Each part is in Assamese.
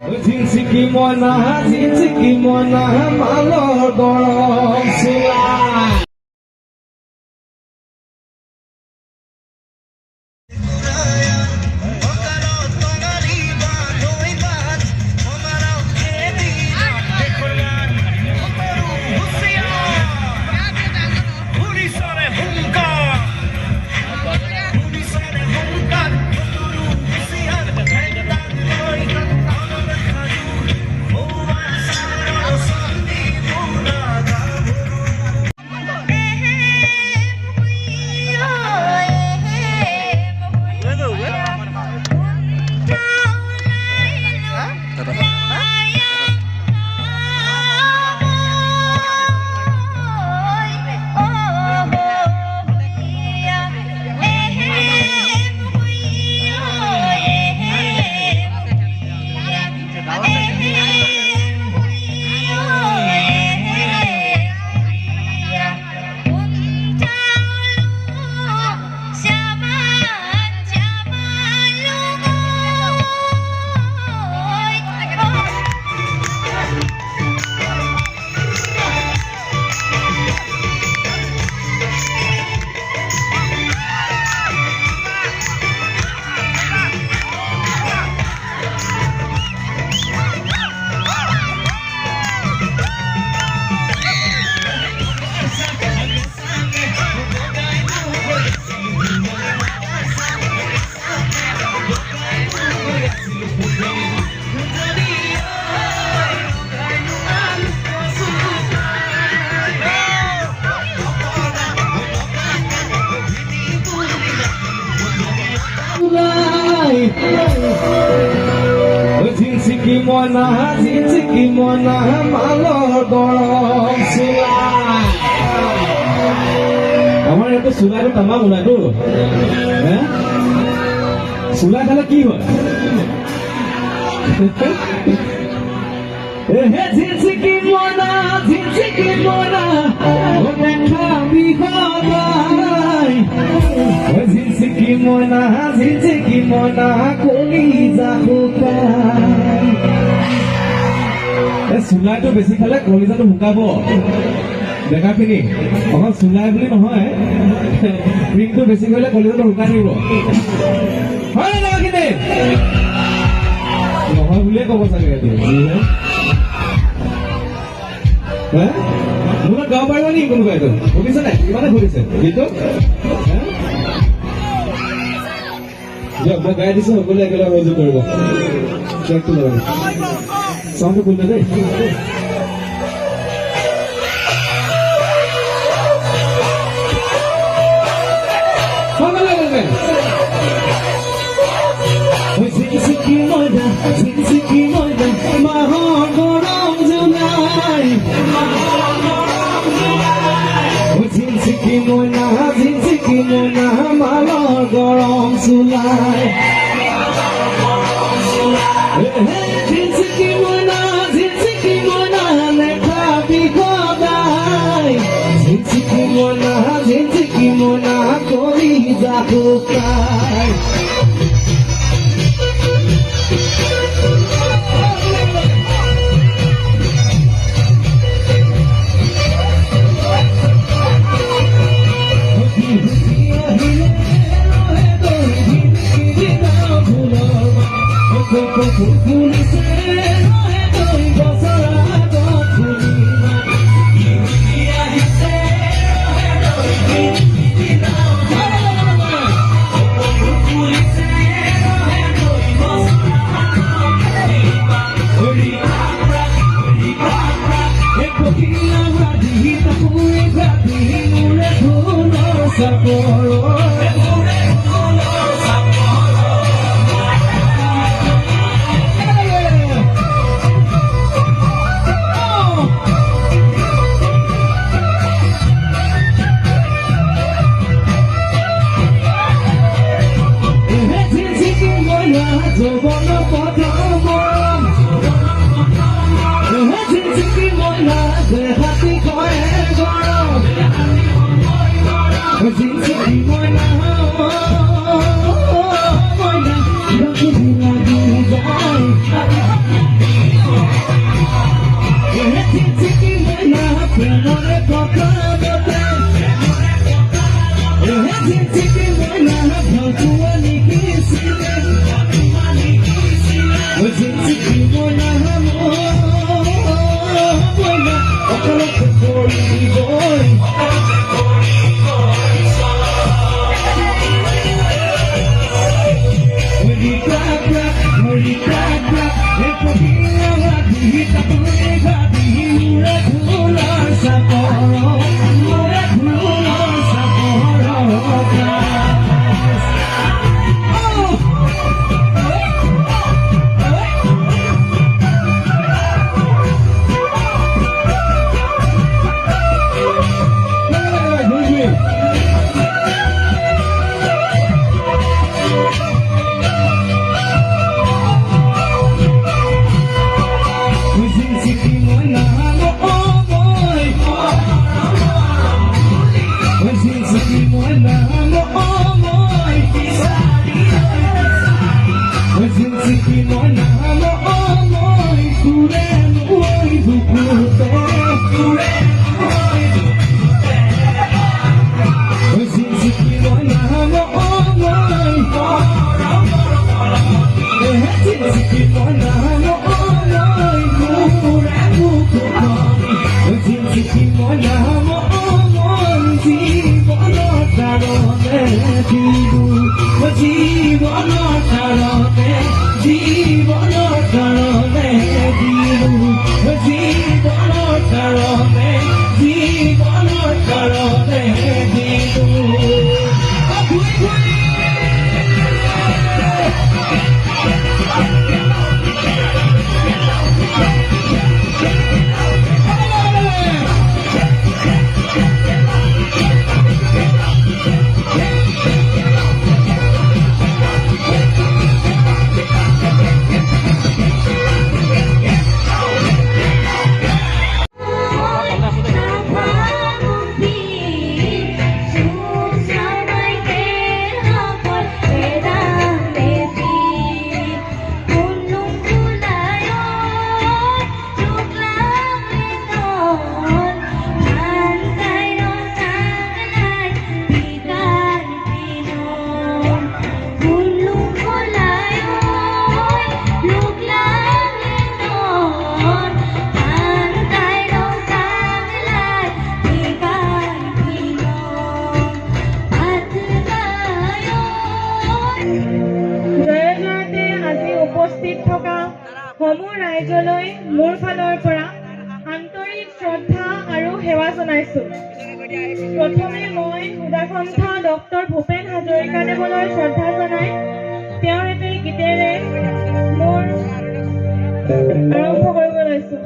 ঝিনচিকি মনা মালৰ গৰম চোলা ঝিনচিকি মনা মালৰ গৰম চোলা আমাৰ ইয়াতো চোলাটো তামাম ওলাইতো চোলা খালে কি হয় ঝিনচিকি মনা দেখাবি সদায় ঝিনচিকি মনা কলিজা শুকাই চুলাইটো বেছি খালে কলিজাটো শুকাব দেখাখিনি অকল চুলাই বুলি নহয় ক্ৰীমটো বেছি কৰিলে কলিজাটো শুকাই দিব হয় নে দেখাখিনি নহয় বুলিয়ে ক'ব চাগে এইটো মোৰ গাব পাৰিব নেকি কোনোবাই এইটো শুনিছে নাই কিমানে শুনিছে গীতটো মই গাই দিছো সকলোৱে একেলগে সহযোগ কৰিব ট্ৰেকটো লগাব চাউণ্ডটো খুলিলে দেই ঝিনচিকি মনা মাহৰ গৰম জোনাই ঝিনচিকি মনা মালৰ গৰম চোলাই ঝিনচিকি মনা দেখাবি সদায় ঝিনচিকি মনা কলিজা শুকাই ঝিনচিকি মনা প্ৰেমৰে ককালতে চিঠি মই নাভাবোৱা লিখিছিলে চিঠি মই নাভাবোৱা অকলতে কৰি গৈ সমূহ ৰাইজলৈ মোৰ ফালৰ পৰা আন্তৰিক শ্ৰদ্ধা আৰু সেৱা জনাইছো। প্ৰথমে মই সুধাকণ্ঠ ডক্টৰ ভূপেন হাজৰিকাদেৱলৈ শ্ৰদ্ধা জনাই তেওঁৰ এটি গীতেৰে মোৰ আৰম্ভ কৰিব লৈছো।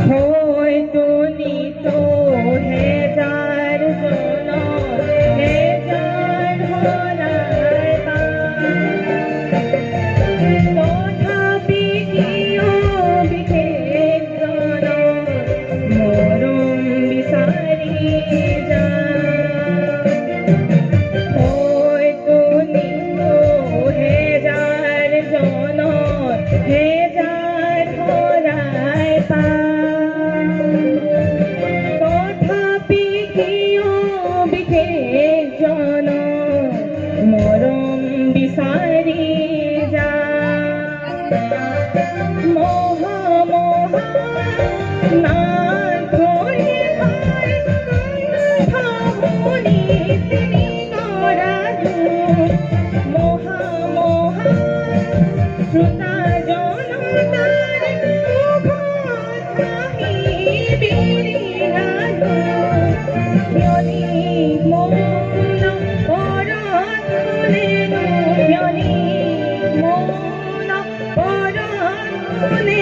হয়তো নিতো হেজাৰ জনম হেজাৰ ধৰাই তথাপি কিয় বিশেষ জনম মৰম বিচাৰি হয়তো নিতো হেজাৰ জনম হেজাৰ ধৰাই তথাপি কিয় বিশেষ জনম মৰম বিচাৰি মহা নাম ধৰি ভাবনি তিনি নৰাজু মহা শ্ৰোতা জনতাৰ মুখত হাঁহি বিৰিঙালো জ্ঞানী মৌন পৰতুলেনো জ্ঞানী মৌন পৰতুলে